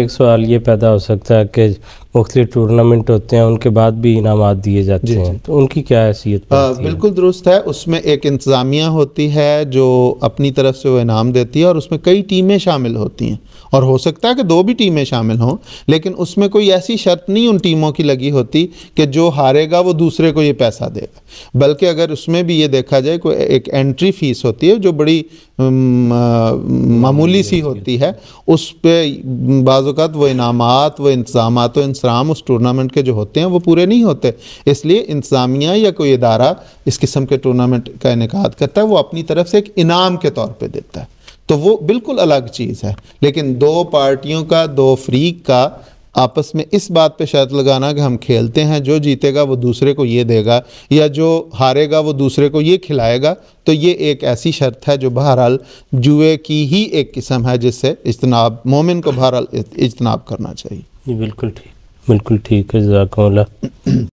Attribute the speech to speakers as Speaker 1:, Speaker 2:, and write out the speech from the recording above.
Speaker 1: ایک سوال یہ پیدا ہو سکتا ہے کہ مختلف ٹورنامنٹ ہوتے ہیں ان کے بعد بھی انعامات دیے جاتے ہیں، تو ان کی کیا حیثیت ہوتی ہے؟
Speaker 2: بالکل درست ہے، اس میں ایک انتظامیہ ہوتی ہے جو اپنی طرف سے وہ انعام دیتی ہے، اور اس میں کئی ٹیمیں شامل ہوتی ہیں، اور ہو سکتا ہے کہ 2 بھی ٹیمیں شامل ہوں، لیکن اس میں کوئی ایسی شرط نہیں ان ٹیموں کی لگی ہوتی کہ جو ہارے گا وہ دوسرے کو یہ پیسہ دے گا، بلکہ اگر اس میں بھی یہ دیکھا جائے کوئی ایک انٹری فیس ہوتی ہے جو بڑی معمولی سی ہوتی ہے، اس پہ بعض اوقات وہ انعامات، وہ انتظامات و انصرام اس ٹورنامنٹ کے جو ہوتے ہیں وہ پورے نہیں ہوتے، اس لیے انتظامیہ یا کوئی ادارہ اس قسم کے ٹورنامنٹ کا انعقاد کرتا ہے، وہ اپنی طرف سے ایک انعام کے طور پہ دیتا ہے، تو وہ بالکل الگ چیز ہے، لیکن 2 پارٹیوں کا، 2 فریق کا آپس میں اس بات پہ شرط لگانا کہ ہم کھیلتے ہیں، جو جیتے گا وہ دوسرے کو یہ دے گا، یا جو ہارے گا وہ دوسرے کو یہ کھلائے گا، تو یہ ایک ایسی شرط ہے جو بہرحال جوئے کی ہی ایک قسم ہے، جس سے مومن کو بہرحال اجتناب کرنا چاہیے۔
Speaker 1: بالکل ٹھیک، بالکل ٹھیک ہے، جزاکم اللہ۔